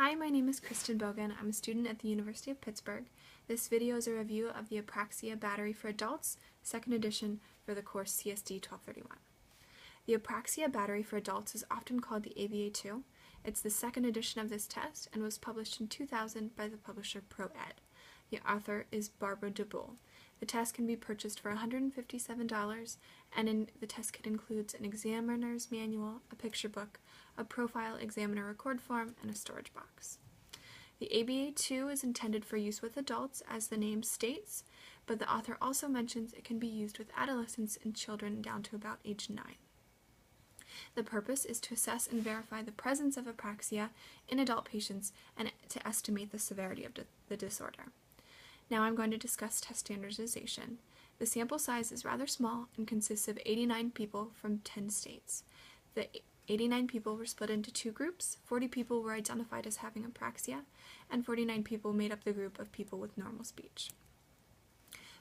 Hi, my name is KBoggan. I'm a student at the University of Pittsburgh. This video is a review of the Apraxia Battery for Adults, 2nd edition for the course CSD 1231. The Apraxia Battery for Adults is often called the ABA-2. It's the 2nd edition of this test and was published in 2000 by the publisher ProEd. The author is Barbara DeBull. The test can be purchased for $157, and the test kit includes an examiner's manual, a picture book, a profile examiner record form, and a storage box. The ABA-2 is intended for use with adults, as the name states, but the author also mentions it can be used with adolescents and children down to about age 9. The purpose is to assess and verify the presence of apraxia in adult patients and to estimate the severity of the disorder. Now I'm going to discuss test standardization. The sample size is rather small and consists of 89 people from 10 states. The 89 people were split into two groups. 40 people were identified as having apraxia, and 49 people made up the group of people with normal speech.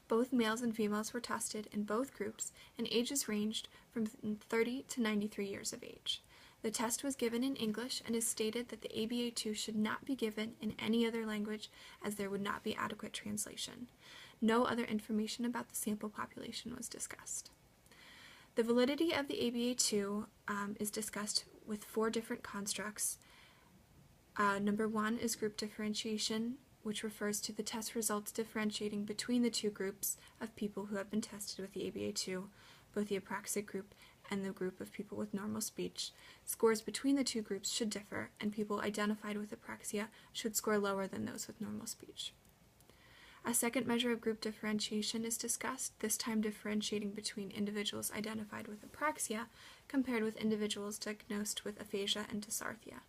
Both males and females were tested in both groups, and ages ranged from 30 to 93 years of age. The test was given in English and is stated that the ABA-2 should not be given in any other language as there would not be adequate translation. No other information about the sample population was discussed. The validity of the ABA-2 is discussed with 4 different constructs. Number 1 is group differentiation, which refers to the test results differentiating between the two groups of people who have been tested with the ABA-2, both the apraxic group and the group of people with normal speech. Scores between the two groups should differ, and people identified with apraxia should score lower than those with normal speech. A second measure of group differentiation is discussed, this time differentiating between individuals identified with apraxia compared with individuals diagnosed with aphasia and dysarthria.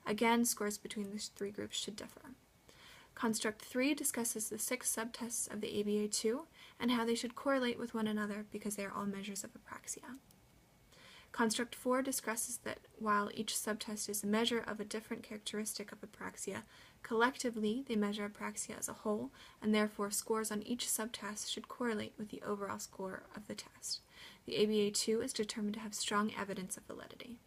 Again, scores between the 3 groups should differ. Construct 3 discusses the 6 subtests of the ABA-2 and how they should correlate with one another because they are all measures of apraxia. Construct 4 discusses that while each subtest is a measure of a different characteristic of apraxia, collectively they measure apraxia as a whole, and therefore scores on each subtest should correlate with the overall score of the test. The ABA-2 is determined to have strong evidence of validity.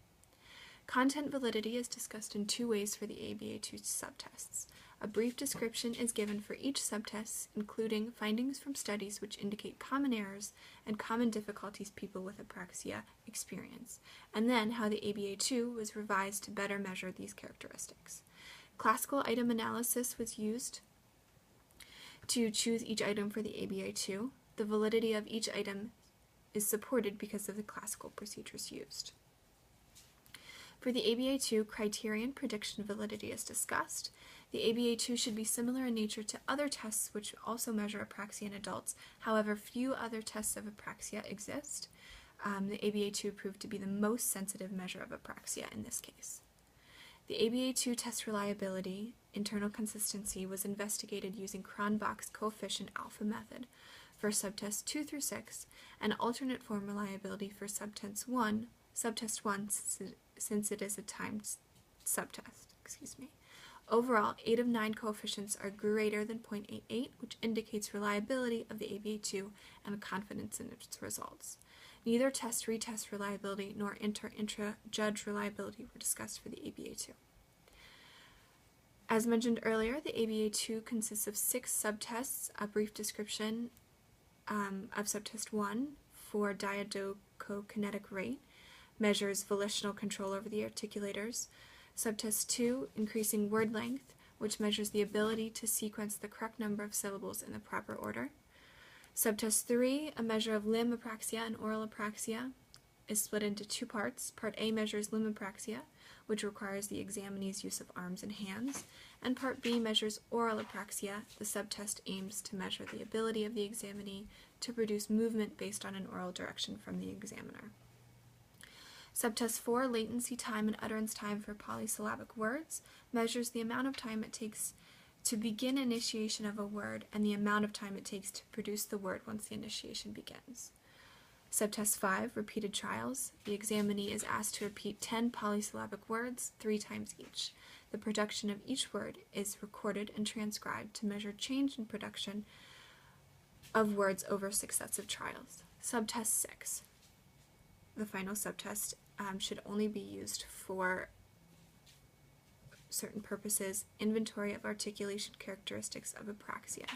Content validity is discussed in 2 ways for the ABA-2 subtests. A brief description is given for each subtest, including findings from studies which indicate common errors and common difficulties people with apraxia experience, and then how the ABA-2 was revised to better measure these characteristics. Classical item analysis was used to choose each item for the ABA-2. The validity of each item is supported because of the classical procedures used. For the ABA-2, criterion prediction validity is discussed. The ABA-2 should be similar in nature to other tests which also measure apraxia in adults. However, few other tests of apraxia exist. The ABA-2 proved to be the most sensitive measure of apraxia in this case. The ABA-2 test reliability, internal consistency, was investigated using Cronbach's coefficient alpha method for subtests 2 through 6, and alternate form reliability for subtest 1 since it is a timed subtest. Overall, 8 of 9 coefficients are greater than 0.88, which indicates reliability of the ABA-2 and confidence in its results. Neither test-retest reliability nor intra-judge reliability were discussed for the ABA-2. As mentioned earlier, the ABA-2 consists of 6 subtests. A brief description of subtest 1 for diadochokinetic rate measures volitional control over the articulators. Subtest 2, increasing word length, which measures the ability to sequence the correct number of syllables in the proper order. Subtest 3, a measure of limb apraxia and oral apraxia, is split into 2 parts. Part A measures limb apraxia, which requires the examinee's use of arms and hands, and Part B measures oral apraxia. The subtest aims to measure the ability of the examinee to produce movement based on an oral direction from the examiner. Subtest 4, latency time and utterance time for polysyllabic words, measures the amount of time it takes to begin initiation of a word and the amount of time it takes to produce the word once the initiation begins. Subtest 5, repeated trials. The examinee is asked to repeat 10 polysyllabic words 3 times each. The production of each word is recorded and transcribed to measure change in production of words over successive trials. Subtest 6. The final subtest should only be used for certain purposes, inventory of articulation characteristics of apraxia.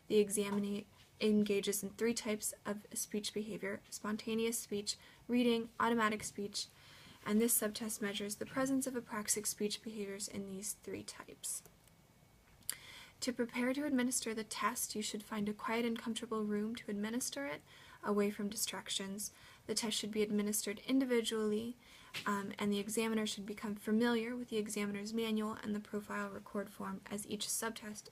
The examinee engages in 3 types of speech behavior: spontaneous speech, reading, automatic speech, and this subtest measures the presence of apraxic speech behaviors in these 3 types. To prepare to administer the test, you should find a quiet and comfortable room to administer it, away from distractions. The test should be administered individually, and the examiner should become familiar with the examiner's manual and the profile record form, as each subtest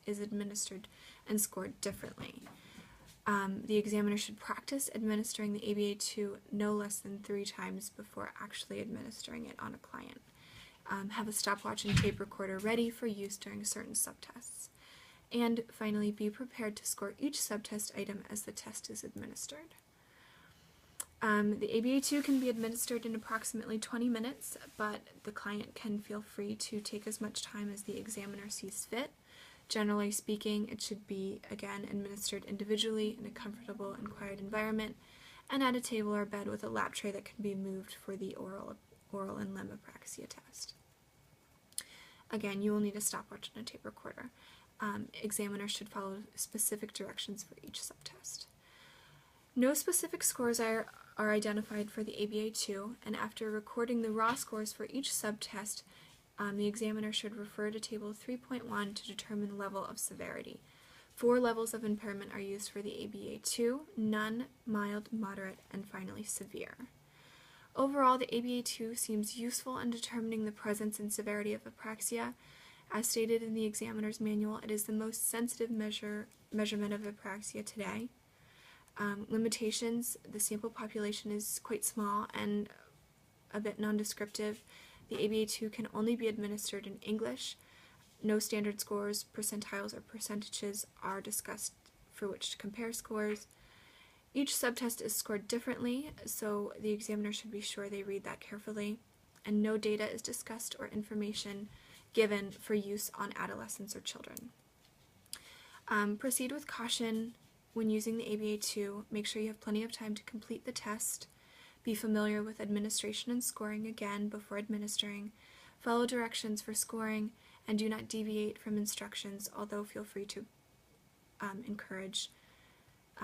is administered and scored differently. The examiner should practice administering the ABA-2 no less than 3 times before actually administering it on a client. Have a stopwatch and tape recorder ready for use during certain subtests. And finally, be prepared to score each subtest item as the test is administered. The ABA-2 can be administered in approximately 20 minutes, but the client can feel free to take as much time as the examiner sees fit. Generally speaking, it should be, again, administered individually in a comfortable and quiet environment, and at a table or bed with a lap tray that can be moved for the oral and limb apraxia test. Again, you will need a stopwatch and a tape recorder. Examiners should follow specific directions for each subtest. No specific scores are identified for the ABA-2, and after recording the raw scores for each subtest, the examiner should refer to Table 3.1 to determine the level of severity. 4 levels of impairment are used for the ABA-2: none, mild, moderate, and finally severe. Overall, the ABA-2 seems useful in determining the presence and severity of apraxia. As stated in the examiner's manual, it is the most sensitive measurement of apraxia today. Limitations: the sample population is quite small and a bit non-descriptive. The ABA-2 can only be administered in English. No standard scores, percentiles, or percentages are discussed for which to compare scores. Each subtest is scored differently, so the examiner should be sure they read that carefully, and no data is discussed or information given for use on adolescents or children. Proceed with caution when using the ABA-2. Make sure you have plenty of time to complete the test. Be familiar with administration and scoring again before administering. Follow directions for scoring, and do not deviate from instructions, although feel free to encourage,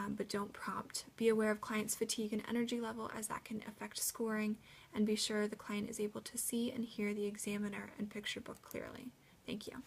but don't prompt. Be aware of client's fatigue and energy level, as that can affect scoring, and be sure the client is able to see and hear the examiner and picture book clearly. Thank you.